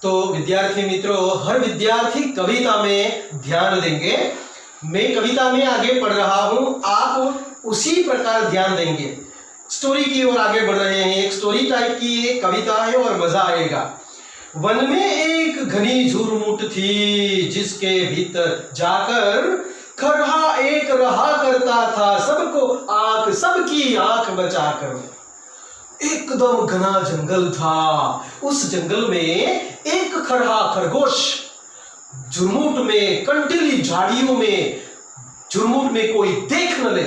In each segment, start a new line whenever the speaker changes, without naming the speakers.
तो विद्यार्थी मित्रों, हर विद्यार्थी कविता में ध्यान देंगे। मैं कविता में आगे पढ़ रहा हूं, आप उसी प्रकार ध्यान देंगे। स्टोरी की ओर आगे बढ़ रहे हैं। एक स्टोरी टाइप की एक कविता है और मजा आएगा। वन में एक घनी झुरमुट थी, जिसके भीतर जाकर खरहा एक रहा करता था, सबकी आंख बचाकर। एकदम घना जंगल था। उस जंगल में एक खरहा खरगोश झुरमुट में, कंटीली झाड़ियों में, झुरमुट में कोई देख न ले,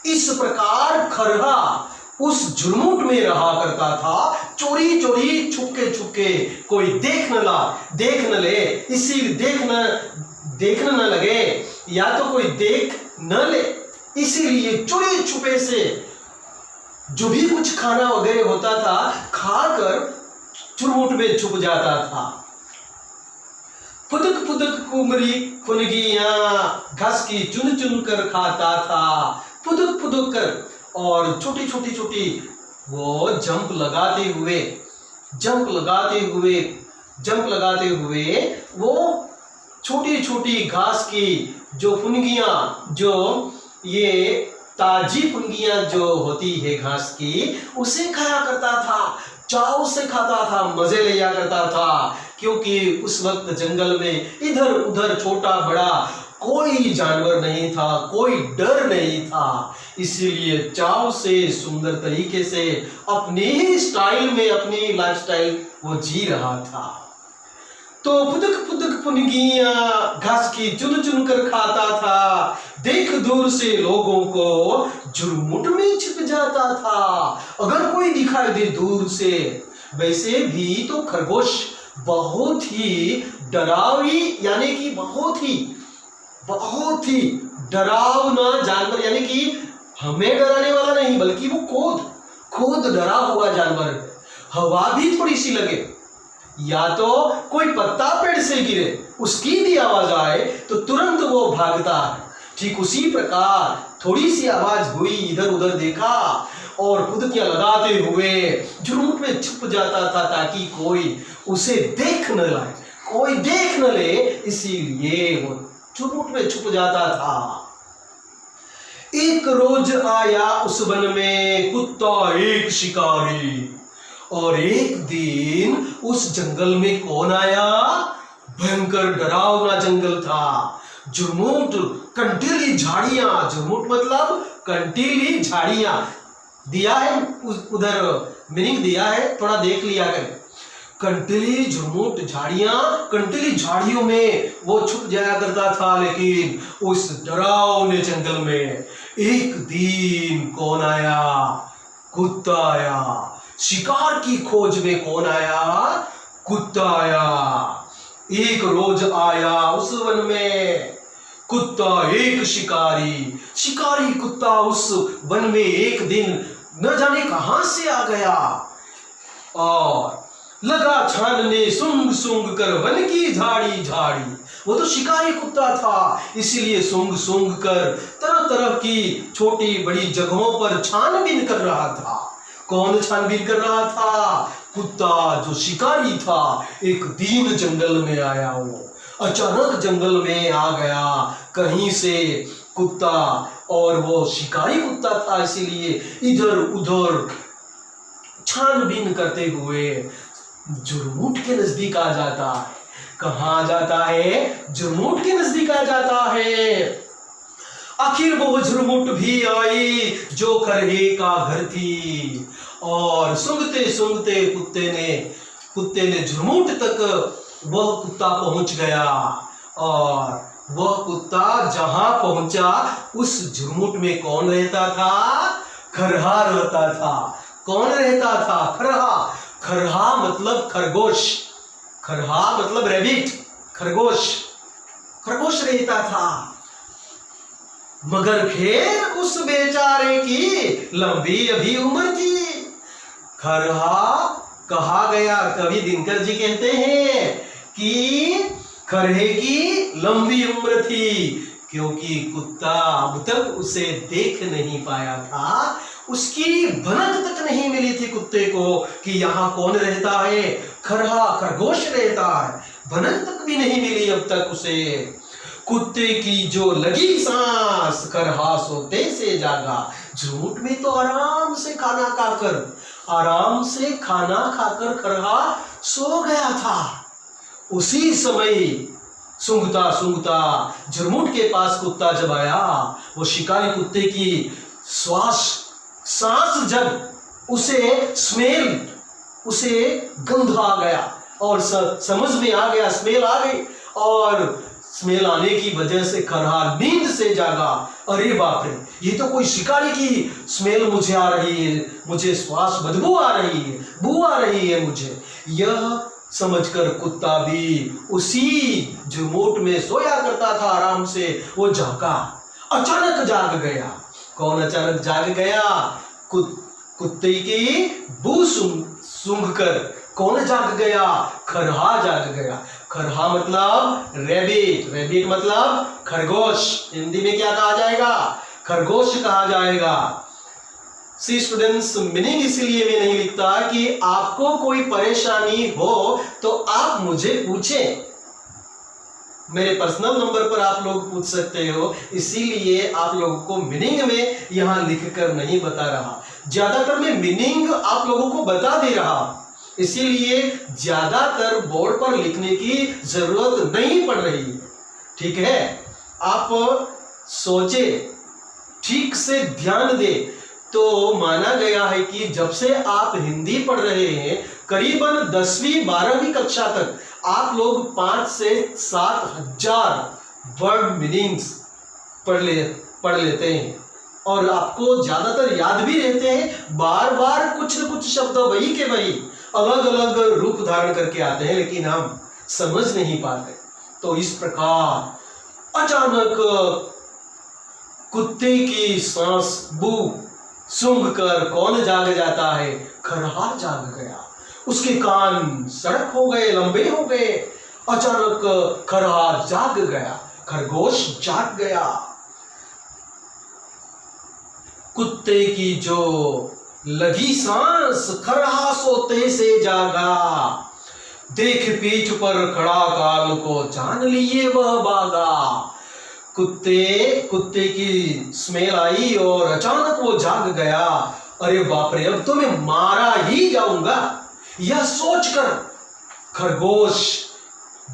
इस प्रकार खरहा उस झुरमुट में रहा करता था। चोरी चोरी छुपके छुपके, कोई देख न ले, इसी देखने न लगे, या तो कोई देख न ले, इसीलिए चोरी छुपे से जो भी कुछ खाना वगैरह होता था खाकर झुरमुट में छुप जाता था। फुदक फुदक कुमरी खुनगियां घास की चुन चुन कर खाता था। फुदक फुदक कर, और छोटी वो जंप लगाते हुए वो छोटी छोटी घास की जो फुनगियां, जो ये ताजी फुनगियां जो होती है घास की, उसे खाया करता था। चाव से खाता था, मजे लिया करता था, क्योंकि उस वक्त जंगल में इधर उधर छोटा बड़ा कोई जानवर नहीं था, कोई डर नहीं था, इसीलिए चाव से सुंदर तरीके से अपनी ही स्टाइल में अपनी लाइफस्टाइल वो जी रहा था। तो फुदक फुदक फुनगियां घास की चुन चुन कर खाता था। देख दूर से लोगों को झुरमुट में छिप जाता था, अगर कोई दिखाई दे दूर से। वैसे भी तो खरगोश बहुत ही डरावनी, यानी कि बहुत ही डरावना जानवर, यानी कि हमें डराने वाला नहीं, बल्कि वो खुद डरा हुआ जानवर। हवा भी थोड़ी सी लगे, या तो कोई पत्ता पेड़ से गिरे, उसकी भी आवाज आए तो तुरंत वो भागता है। ठीक उसी प्रकार थोड़ी सी आवाज हुई, इधर उधर देखा और फुदकियां लगाते हुए झुरमुट में छुप जाता था, ताकि कोई उसे देख न ले, इसीलिए वो झुरमुट में छुप जाता था। एक रोज आया उस वन में कुत्ता एक शिकारी, और एक दिन उस जंगल में कौन आया? भयंकर डरावना जंगल था। झुरमुट, कंटीली झाड़ियां, झुरमुट मतलब कंटीली झाड़ियां, दिया है उधर मीनिंग दिया है, थोड़ा देख लिया करें। कंटीली झुरमुट झाड़ियां, कंटीली झाड़ियों में वो छुप जाया करता था। लेकिन उस डरावने जंगल में एक दिन कौन आया? कुत्ता आया। शिकार की खोज में कौन आया? कुत्ता आया। एक रोज आया उस वन में कुत्ता एक शिकारी कुत्ता उस वन में एक दिन न जाने कहां से आ गया और लगा छानने सूंघ सूंघ कर वन की झाड़ी। वो तो शिकारी कुत्ता था, इसीलिए सूंघ कर तरह तरह की छोटी बड़ी जगहों पर छानबीन कर रहा था। कौन छानबीन कर रहा था? कुत्ता जो शिकारी था। एक दिन जंगल में आया, वो अचानक जंगल में आ गया कहीं से कुत्ता, और वो शिकारी कुत्ता था, इसीलिए इधर उधर छानबीन करते हुए झुरमुट के नजदीक आ जाता है। कहां जाता है? झुरमुट के नजदीक आ जाता है। आखिर वो झुरमुट भी आई जो खरहे का घर थी, और सूंघते सूंघते कुत्ते ने झुरमुट तक वह कुत्ता पहुंच गया, और वह कुत्ता जहां पहुंचा उस झुरमुट में कौन रहता था? खरहा रहता था। कौन रहता था? खरहा मतलब खरगोश, खरहा मतलब रैबिट, खरगोश रहता था। मगर खैर उस बेचारे की लंबी अभी उम्र थी। खरहा कहा गया, कवि दिनकर जी कहते हैं कि खरहे की लंबी उम्र थी, क्योंकि कुत्ता अब तक उसे देख नहीं पाया था। उसकी भनक तक नहीं मिली थी कुत्ते को कि यहाँ कौन रहता है। खरहा खरगोश रहता है, भनक तक भी नहीं मिली अब तक उसे। कुत्ते की जो लगी सांस, खरहा सोते से जागा। झूठ में तो आराम से खाना खाकर खरहा सो गया था। उसी समय सूंघता सूंघता झुरमुट के पास कुत्ता जब आया, वो शिकारी कुत्ते की सांस जब उसे गंध आ गया और समझ में आ गया, स्मेल आ गई, और स्मेल आने की वजह से खरहा नींद से जागा। अरे बाप रे, ये तो कोई शिकारी की स्मेल मुझे आ रही है, मुझे श्वास बदबू आ रही है, बू आ रही है मुझे। यह समझकर कुत्ता भी उसी झुरमुट में सोया करता था आराम से, वो जागा, अचानक जाग गया। कौन अचानक जाग गया? कुत्ते की बू सूंघकर कौन जाग गया? खरहा जाग गया। खरहा मतलब रैबिट, रैबिट मतलब खरगोश। हिंदी में क्या कहा जाएगा? खरगोश कहा जाएगा। सी स्टूडेंट्स, मीनिंग इसीलिए मैं नहीं लिखता कि आपको कोई परेशानी हो तो आप मुझे पूछें, मेरे पर्सनल नंबर पर आप लोग पूछ सकते हो, इसीलिए आप लोगों को मीनिंग में यहां लिखकर नहीं बता रहा। ज्यादातर मैं मीनिंग आप लोगों को बता दे रहा, इसीलिए ज्यादातर बोर्ड पर लिखने की जरूरत नहीं पड़ रही है। ठीक है, आप सोचे, ठीक से ध्यान दे। तो माना गया है कि जब से आप हिंदी पढ़ रहे हैं, करीबन 10वीं 12वीं कक्षा तक आप लोग 5 से 7 हजार वर्ड मीनिंग्स पढ़ लेते हैं और आपको ज्यादातर याद भी रहते हैं। बार बार कुछ न कुछ शब्द वही के वही अलग अलग रूप धारण करके आते हैं, लेकिन हम समझ नहीं पाते। तो इस प्रकार अचानक कुत्ते की सांस बू सूंघकर कौन जाग जाता है? खरहा जाग गया। उसके कान सड़क हो गए, लंबे हो गए। अचानक खरहा जाग गया, खरगोश जाग गया। कुत्ते की जो लगी सांस, खरहा सोते से जागा। देख पीठ पर खड़ा काल को, जान लिए वह बागा। कुत्ते की स्मेल आई और अचानक वो जाग गया। अरे बाप रे, अब तो मैं मारा ही जाऊंगा, यह सोचकर खरगोश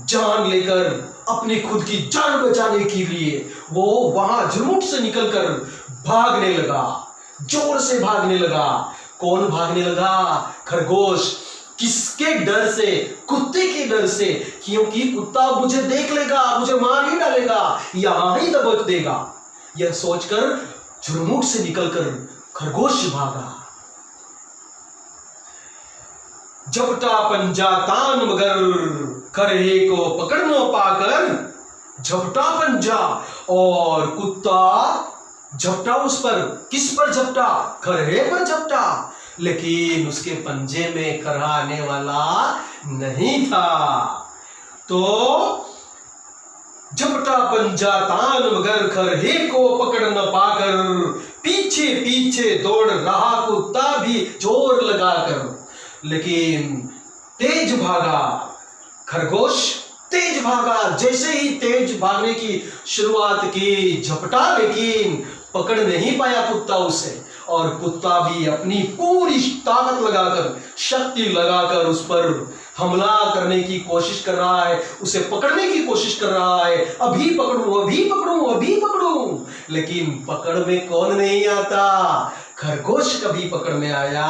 जान लेकर अपनी खुद की जान बचाने के लिए वो वहां झुरमुट से निकलकर भागने लगा, जोर से भागने लगा। कौन भागने लगा? खरगोश। किसके डर से? कुत्ते के डर से, क्योंकि कुत्ता मुझे देख लेगा, मुझे मार ही डालेगा, यहां ही दबोच देगा। यह सोचकर झुरमुट से निकलकर खरगोश भागा। झपटा पंजा तान मगर, खरहे को पकड़ न पाकर झपटा पंजा। और कुत्ता झपटा उस पर, किस पर झपटा? खरहे पर झपटा, लेकिन उसके पंजे में खरहा आने वाला नहीं था। तो झपटा पंजा तान मगर, खरहे को पकड़ न पाकर पीछे पीछे दौड़ रहा कुत्ता भी जोर लगाकर। लेकिन तेज भागा खरगोश, तेज भागा। जैसे ही तेज भागने की शुरुआत की, झपटा, लेकिन पकड़ नहीं पाया कुत्ता उसे। और कुत्ता भी अपनी पूरी ताकत लगाकर, शक्ति लगाकर उस पर हमला करने की कोशिश कर रहा है, उसे पकड़ने की कोशिश कर रहा है। अभी पकड़ूं, अभी पकड़ूं, अभी पकड़ूं, लेकिन पकड़ में कौन नहीं आता? खरगोश कभी पकड़ में आया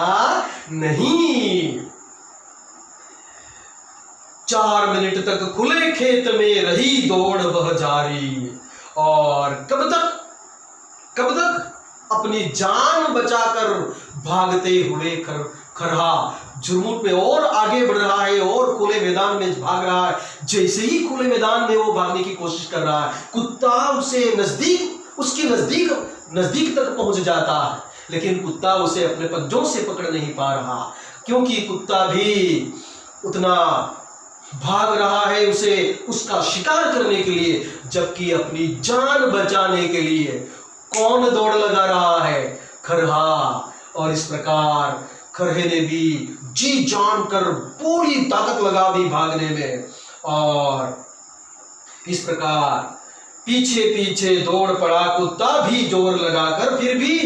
नहीं। 4 मिनट तक खुले खेत में रही दौड़ वह जारी। और कब तक अपनी जान बचाकर भागते हुए खरहा झुरमुट में और आगे बढ़ रहा है और खुले मैदान में भाग रहा है। जैसे ही खुले मैदान में वो भागने की कोशिश कर रहा है, कुत्ता उसके नजदीक तक पहुंच जाता है, लेकिन कुत्ता उसे अपने पंजों से पकड़ नहीं पा रहा, क्योंकि कुत्ता भी उतना भाग रहा है उसे उसका शिकार करने के लिए, जबकि अपनी जान बचाने के लिए कौन दौड़ लगा रहा है? खरहा। और इस प्रकार खरहे ने भी जी जान कर पूरी ताकत लगा दी भागने में, और इस प्रकार पीछे पीछे दौड़ पड़ा कुत्ता भी जोर लगाकर, फिर भी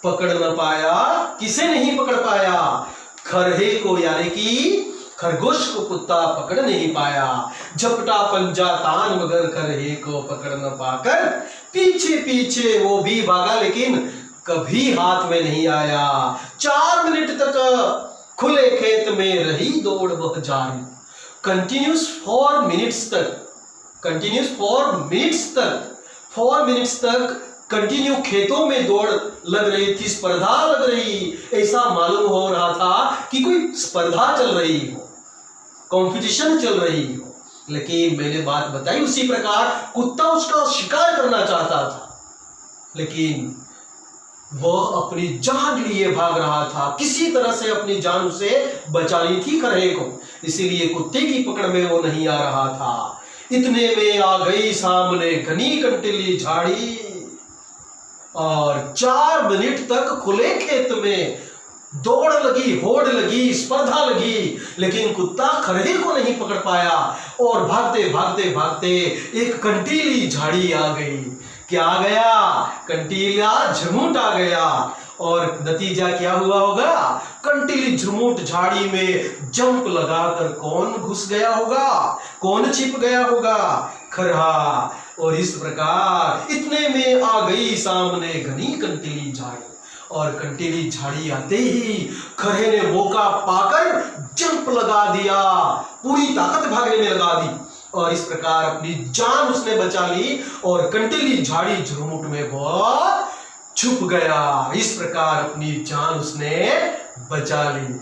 पकड़ न पाया। किसे नहीं पकड़ पाया? खरहे को, यानी कि खरगोश को कुत्ता पकड़ नहीं पाया। झपटा पंजा तान मगर खरहे को पकड़ न पाकर पीछे पीछे वो भी भागा, लेकिन कभी हाथ में नहीं आया। 4 मिनट तक खुले खेत में रही दौड़ वह जारी। कंटिन्यूस 4 मिनट्स तक, कंटिन्यूस 4 मिनट्स तक, 4 मिनट्स तक कंटिन्यू खेतों में दौड़ लग रही थी, स्पर्धा लग रही। ऐसा मालूम हो रहा था कि कोई स्पर्धा चल रही हो, कंपटीशन चल रही हो। लेकिन मैंने बात बताई उसी प्रकार कुत्ता उसका शिकार करना चाहता था, लेकिन वह अपनी जान लिए भाग रहा था। किसी तरह से अपनी जान उसे बचानी थी खरहे को, इसीलिए कुत्ते की पकड़ में वो नहीं आ रहा था। इतने में आ गई सामने घनी कंटीली झाड़ी, और 4 मिनट तक खुले खेत में दौड़ लगी, होड़ लगी, स्पर्धा लगी, लेकिन कुत्ता खरहे को नहीं पकड़ पाया। और भागते भागते भागते एक कंटीली झाड़ी आ गई। क्या आ गया? कंटीला झुरमुट आ गया। और नतीजा क्या हुआ होगा? कंटीली झुरमुट झाड़ी में जंप लगाकर कौन घुस गया होगा? कौन छिप गया होगा? खरहा। और इस प्रकार इतने में आ गई सामने घनी कंटीली झाड़ी, और कंटीली झाड़ी आते ही खरहे ने मौका पाकर जंप लगा दिया, पूरी ताकत भागने में लगा दी, और इस प्रकार अपनी जान उसने बचा ली, और कंटीली झाड़ी झुरमुट में वो छुप गया। इस प्रकार अपनी जान उसने बचा ली।